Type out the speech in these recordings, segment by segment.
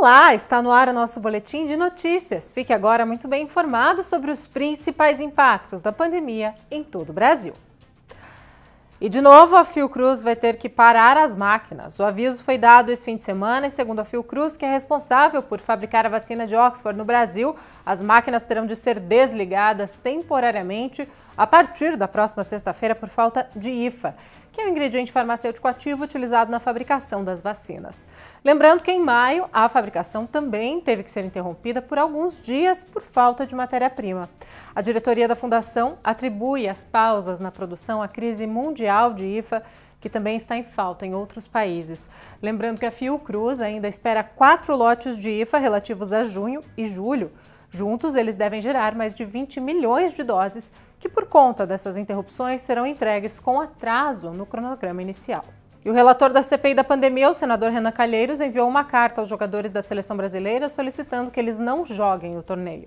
Olá, está no ar o nosso boletim de notícias. Fique agora muito bem informado sobre os principais impactos da pandemia em todo o Brasil. E de novo, a Fiocruz vai ter que parar as máquinas. O aviso foi dado esse fim de semana e, segundo a Fiocruz, que é responsável por fabricar a vacina de Oxford no Brasil, as máquinas terão de ser desligadas temporariamente a partir da próxima sexta-feira por falta de IFA, que é o ingrediente farmacêutico ativo utilizado na fabricação das vacinas. Lembrando que em maio a fabricação também teve que ser interrompida por alguns dias por falta de matéria-prima. A diretoria da Fundação atribui as pausas na produção à crise mundial de IFA, que também está em falta em outros países. Lembrando que a Fiocruz ainda espera 4 lotes de IFA relativos a junho e julho. Juntos, eles devem gerar mais de 20 milhões de doses, que por conta dessas interrupções serão entregues com atraso no cronograma inicial. E o relator da CPI da pandemia, o senador Renan Calheiros, enviou uma carta aos jogadores da seleção brasileira solicitando que eles não joguem o torneio.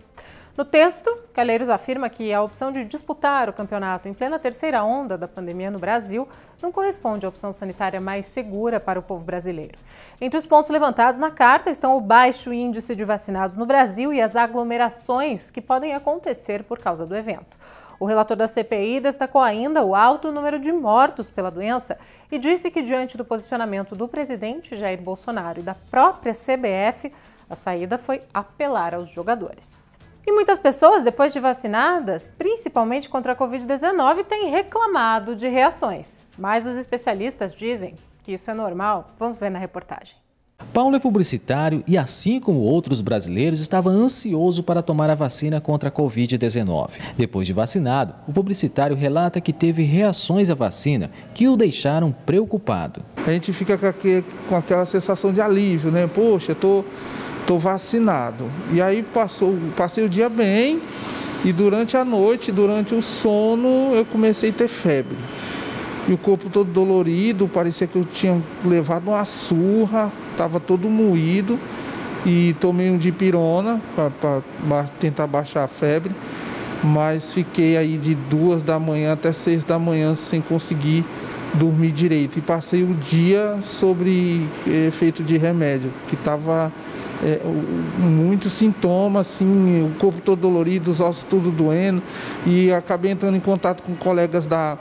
No texto, Calheiros afirma que a opção de disputar o campeonato em plena terceira onda da pandemia no Brasil não corresponde à opção sanitária mais segura para o povo brasileiro. Entre os pontos levantados na carta estão o baixo índice de vacinados no Brasil e as aglomerações que podem acontecer por causa do evento. O relator da CPI destacou ainda o alto número de mortos pela doença e disse que, diante do posicionamento do presidente Jair Bolsonaro e da própria CBF, a saída foi apelar aos jogadores. E muitas pessoas, depois de vacinadas, principalmente contra a Covid-19, têm reclamado de reações. Mas os especialistas dizem que isso é normal. Vamos ver na reportagem. Paulo é publicitário e, assim como outros brasileiros, estava ansioso para tomar a vacina contra a Covid-19. Depois de vacinado, o publicitário relata que teve reações à vacina que o deixaram preocupado. A gente fica com aquela sensação de alívio, né? Poxa, tô vacinado. E aí passei o dia bem e durante a noite, durante o sono, eu comecei a ter febre. E o corpo todo dolorido, parecia que eu tinha levado uma surra, estava todo moído e tomei um dipirona para tentar baixar a febre, mas fiquei aí de 2 da manhã até 6 da manhã sem conseguir dormir direito e passei o dia sobre efeito de remédio, que estava muitos sintomas, assim, o corpo todo dolorido, os ossos tudo doendo, e acabei entrando em contato com colegas da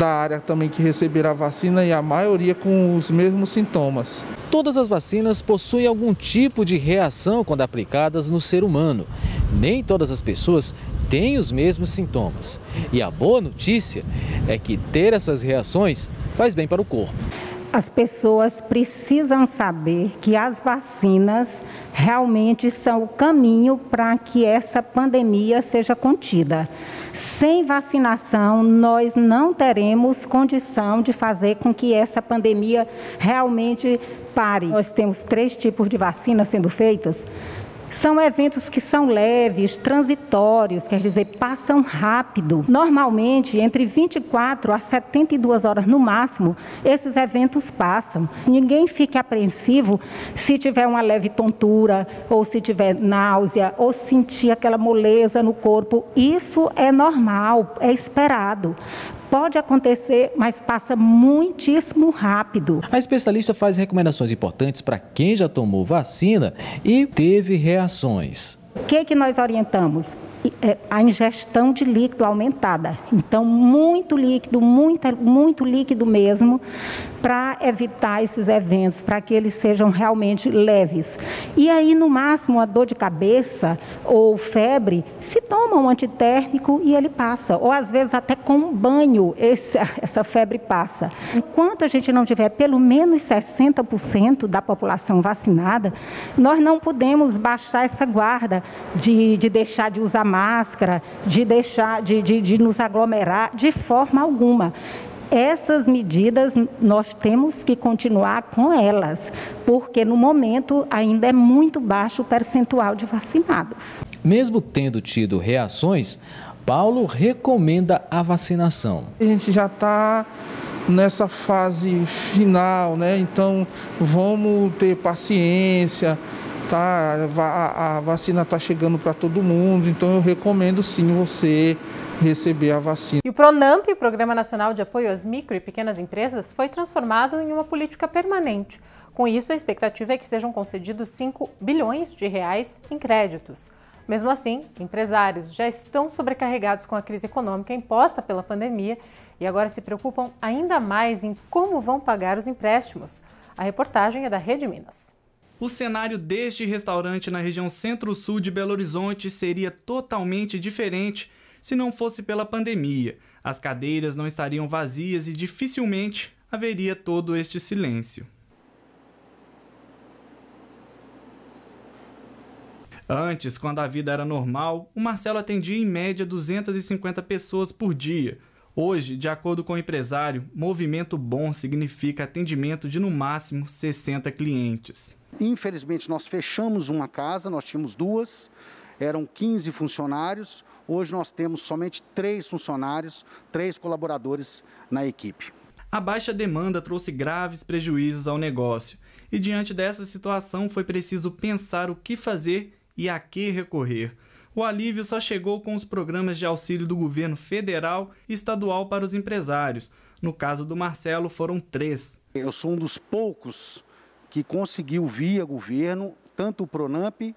área também que receberam a vacina e a maioria com os mesmos sintomas. Todas as vacinas possuem algum tipo de reação quando aplicadas no ser humano. Nem todas as pessoas têm os mesmos sintomas. E a boa notícia é que ter essas reações faz bem para o corpo. As pessoas precisam saber que as vacinas realmente são o caminho para que essa pandemia seja contida. Sem vacinação, nós não teremos condição de fazer com que essa pandemia realmente pare. Nós temos 3 tipos de vacinas sendo feitas. São eventos que são leves, transitórios, quer dizer, passam rápido. Normalmente, entre 24 a 72 horas no máximo, esses eventos passam. Ninguém fique apreensivo se tiver uma leve tontura, ou se tiver náusea, ou sentir aquela moleza no corpo. Isso é normal, é esperado. Pode acontecer, mas passa muitíssimo rápido. A especialista faz recomendações importantes para quem já tomou vacina e teve reações. O que nós orientamos? A ingestão de líquido aumentada. Então, muito líquido, muito líquido mesmo, para evitar esses eventos, para que eles sejam realmente leves. E aí, no máximo, a dor de cabeça ou febre, se toma um antitérmico e ele passa. Ou, às vezes, até com um banho, essa febre passa. Enquanto a gente não tiver pelo menos 60% da população vacinada, nós não podemos baixar essa guarda de deixar de usar máscara, de deixar de nos aglomerar de forma alguma. Essas medidas nós temos que continuar com elas, porque no momento ainda é muito baixo o percentual de vacinados. Mesmo tendo tido reações, Paulo recomenda a vacinação. A gente já está nessa fase final, né? Então vamos ter paciência. A vacina está chegando para todo mundo, então eu recomendo sim você receber a vacina. E o PRONAMP, o Programa Nacional de Apoio às Micro e Pequenas Empresas, foi transformado em uma política permanente. Com isso, a expectativa é que sejam concedidos 5 bilhões de reais em créditos. Mesmo assim, empresários já estão sobrecarregados com a crise econômica imposta pela pandemia e agora se preocupam ainda mais em como vão pagar os empréstimos. A reportagem é da Rede Minas. O cenário deste restaurante na região centro-sul de Belo Horizonte seria totalmente diferente se não fosse pela pandemia. As cadeiras não estariam vazias e dificilmente haveria todo este silêncio. Antes, quando a vida era normal, o Marcelo atendia em média 250 pessoas por dia. Hoje, de acordo com o empresário, movimento bom significa atendimento de no máximo 60 clientes. Infelizmente, nós fechamos uma casa, nós tínhamos 2, eram 15 funcionários. Hoje nós temos somente 3 funcionários, 3 colaboradores na equipe. A baixa demanda trouxe graves prejuízos ao negócio. E diante dessa situação foi preciso pensar o que fazer e a que recorrer. O alívio só chegou com os programas de auxílio do governo federal e estadual para os empresários. No caso do Marcelo, foram 3. Eu sou um dos poucos que conseguiu via governo, tanto o PRONAMP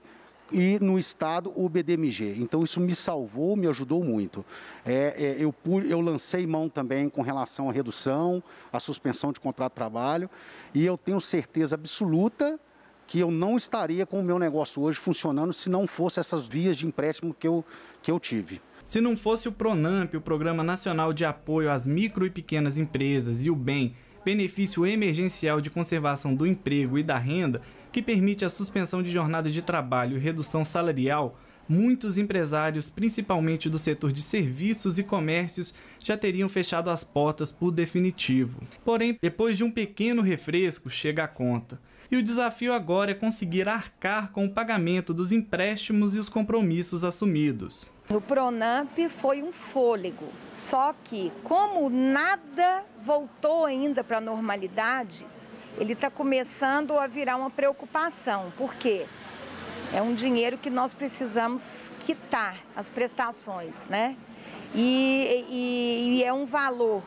e no estado o BDMG. Então isso me salvou, me ajudou muito. Eu lancei mão também com relação à redução, à suspensão de contrato de trabalho e eu tenho certeza absoluta que eu não estaria com o meu negócio hoje funcionando se não fosse essas vias de empréstimo que eu tive. Se não fosse o PRONAMP, o Programa Nacional de Apoio às Micro e Pequenas Empresas, e o BEM, Benefício Emergencial de Conservação do Emprego e da Renda, que permite a suspensão de jornada de trabalho e redução salarial, muitos empresários, principalmente do setor de serviços e comércios, já teriam fechado as portas por definitivo. Porém, depois de um pequeno refresco, chega a conta. E o desafio agora é conseguir arcar com o pagamento dos empréstimos e os compromissos assumidos. No PRONAMP foi um fôlego, só que como nada voltou ainda para a normalidade, ele está começando a virar uma preocupação. Por quê? É um dinheiro que nós precisamos quitar as prestações, né? E é um valor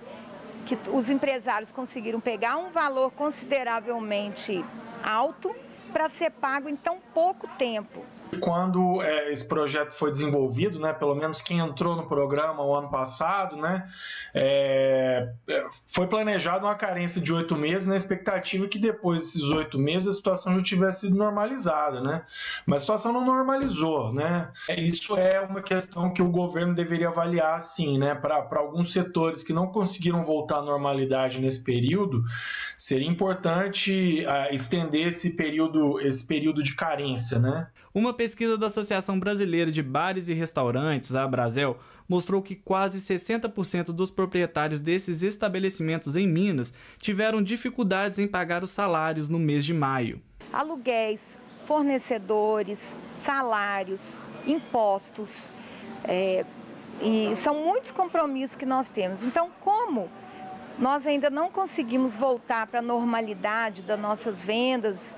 que os empresários conseguiram pegar, um valor consideravelmente alto para ser pago em tão pouco tempo. Quando esse projeto foi desenvolvido, né, pelo menos quem entrou no programa o ano passado, né, foi planejada uma carência de 8 meses na expectativa que depois desses 8 meses a situação já tivesse sido normalizada, né? Mas a situação não normalizou, né? Isso é uma questão que o governo deveria avaliar, sim, né? Para alguns setores que não conseguiram voltar à normalidade nesse período, seria importante estender esse período de carência, né? Uma pesquisa da Associação Brasileira de Bares e Restaurantes, a Abrazel, mostrou que quase 60% dos proprietários desses estabelecimentos em Minas tiveram dificuldades em pagar os salários no mês de maio. Aluguéis, fornecedores, salários, impostos, e são muitos compromissos que nós temos. Então, como nós ainda não conseguimos voltar para a normalidade das nossas vendas,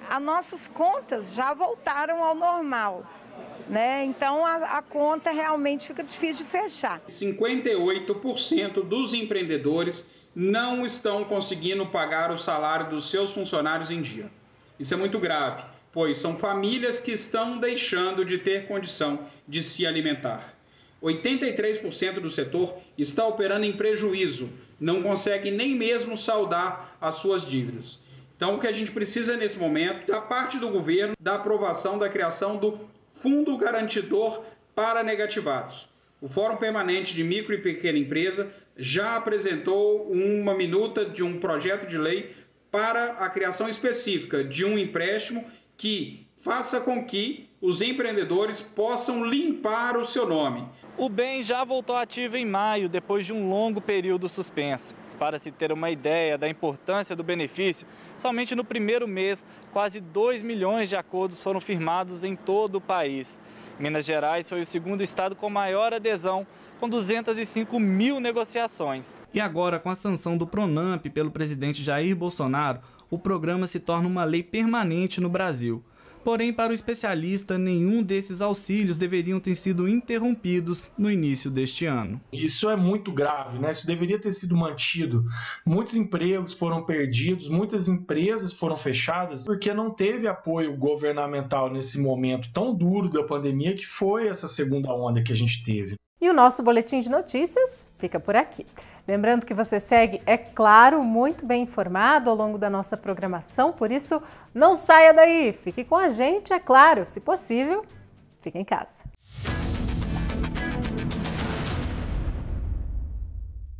as nossas contas já voltaram ao normal, né? Então a conta realmente fica difícil de fechar. 58% dos empreendedores não estão conseguindo pagar o salário dos seus funcionários em dia. Isso é muito grave, pois são famílias que estão deixando de ter condição de se alimentar. 83% do setor está operando em prejuízo, não consegue nem mesmo saldar as suas dívidas. Então, o que a gente precisa nesse momento, da parte do governo, da aprovação da criação do Fundo Garantidor para Negativados. O Fórum Permanente de Micro e Pequena Empresa já apresentou uma minuta de um projeto de lei para a criação específica de um empréstimo que faça com que os empreendedores possam limpar o seu nome. O BEM já voltou ativo em maio, depois de um longo período suspenso. Para se ter uma ideia da importância do benefício, somente no primeiro mês, quase 2 milhões de acordos foram firmados em todo o país. Minas Gerais foi o segundo estado com maior adesão, com 205 mil negociações. E agora, com a sanção do PRONAMP pelo presidente Jair Bolsonaro, o programa se torna uma lei permanente no Brasil. Porém, para o especialista, nenhum desses auxílios deveriam ter sido interrompidos no início deste ano. Isso é muito grave, né? Isso deveria ter sido mantido. Muitos empregos foram perdidos, muitas empresas foram fechadas porque não teve apoio governamental nesse momento tão duro da pandemia que foi essa segunda onda que a gente teve. E o nosso boletim de notícias fica por aqui. Lembrando que você segue, é claro, muito bem informado ao longo da nossa programação, por isso não saia daí, fique com a gente, é claro, se possível, fique em casa.